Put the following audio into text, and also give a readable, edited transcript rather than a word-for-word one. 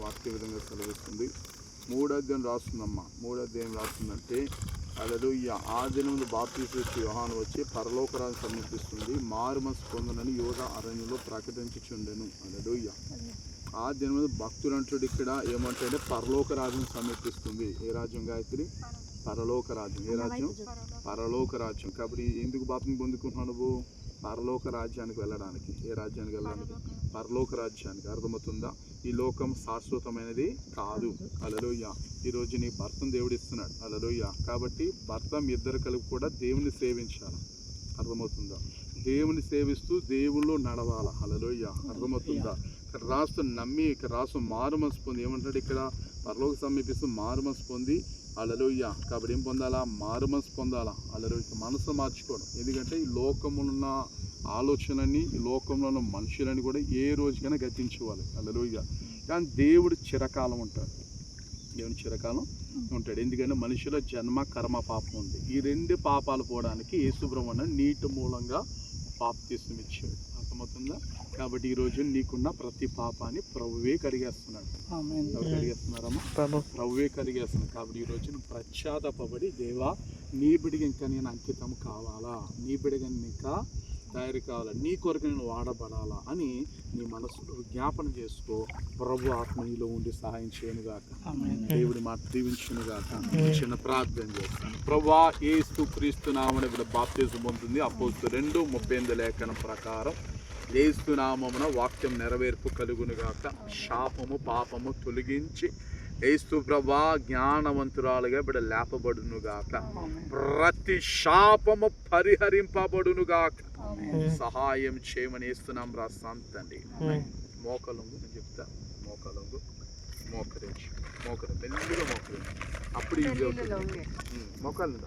వాక్య విధంగా సెలవిస్తుంది. 3వ అధ్యాయం రాస్తుందమ్మా. 3వ అధ్యాయం రాస్తుందంటే హల్లెలూయా, ఆ దినములు బాప్తిస్మ యోహాను వచ్చి పరలోక రాజ్యం సమీపిస్తుంది, మారు మనసు పొందునని యోధా అరణ్యంలో ప్రకటించుచుండెను. హల్లెలూయా. ఆ దినములు భక్తులు అంటాడు ఇక్కడ ఏమంటే పరలోక రాజ్యం సమీపిస్తుంది. ఏ రాజ్యం గాయత్రి? పరలోక రాజ్యం. ఏ రాజ్యం? పరలోక రాజ్యం. కాబట్టి ఎందుకు బాప్తిస్మం పొందుకుంటున్నావు నువ్వు? పరలోక రాజ్యానికి వెళ్ళడానికి. ఏ రాజ్యానికి వెళ్ళడానికి? పరలోక రాజ్యానికి. అర్థమవుతుందా? ఈ లోకం శాశ్వతమైనది కాదు. హల్లెలూయా. ఈరోజు నీ భర్తను దేవుడు ఇస్తున్నాడు. హల్లెలూయా. కాబట్టి భర్త మీ ఇద్దరు కలిపి కూడా దేవుని సేవించాలి. అర్థమవుతుందా? దేవుని సేవిస్తూ దేవుళ్ళు నడవాల. హల్లెలూయా. అర్థమవుతుందా? ఇక్కడ రాస్తూ నమ్మి, ఇక్కడ రాస్తూ మారు మనసు పొంది ఏమంటాడు ఇక్కడ? పరలోక సమీపిస్తూ మారు మనసు పొంది. హల్లెలూయా. కాబట్టి ఏం పొందాలా? మారు మనసు పొందాలా. హల్లెలూయా. మనసు మార్చుకోవడం. ఎందుకంటే ఈ లోకంలో ఉన్న ఆలోచనని, ఈ లోకంలో ఉన్న మనుషులని కూడా ఏ రోజుకైనా గతించేవాలి. హల్లెలూయా. కానీ దేవుడు చిరకాలం ఉంటాడు. దేవుని చిరకాలం ఉంటాడు. ఎందుకంటే మనుషుల జన్మ, కర్మ, పాపం ఉంది. ఈ 2 పాపాలు పోవడానికి యేసుప్రభువు నీటి మూలంగా బాప్తిస్మం ఇచ్చాడు. అర్థమవుతుందా? కాబట్టి ఈరోజు నీకున్న ప్రతి పాపాన్ని ప్రభువే కడిగేస్తున్నాడు. ఎవరు కడిగేస్తున్నారమ్మా? ప్రభువే కడిగేస్తున్నాడు. కాబట్టి ఈరోజు నువ్వు పశ్చాత్తాపడి, దేవా నీ బిడ్డగా ఇంకా నేను అంకితం కావాలా, నీ బిడ్డగా ఇంకా తయారు కావాలా, నీ కొరకు నేను వాడబడాలా అని నీ మనసులో జ్ఞాపన చేసుకో. ప్రభు ఆత్మ నీలో ఉండి సహాయం చేయనుగాక. దేవుడి మాట దీవించునుగాక. చిన్న ప్రార్థన చేస్తాను. ప్రభువా యేసు క్రీస్తు నామమున ఇప్పుడు బాప్తిస్మం పొందుతుంది. అపోస్తలుల 2:38 లేఖనం ప్రకారం యేసు నామమున వాక్యం నెరవేర్పు కలుగునుగాక. శాపము పాపము తొలగించి యేసు ప్రభా జ్ఞానవంతురాలుగా ఇప్పుడు లేపబడునుగాక. ప్రతి శాపము పరిహరింపబడునుగాక. సహాయం చేయమని యేస్తున్నాం రా సంతండి. మోకలంగు నేను చెప్తా. మోకలంగు, మోకరించి, మోకరం మెల్లిగా మోకరించి. అప్పుడు ఇది మోకాలు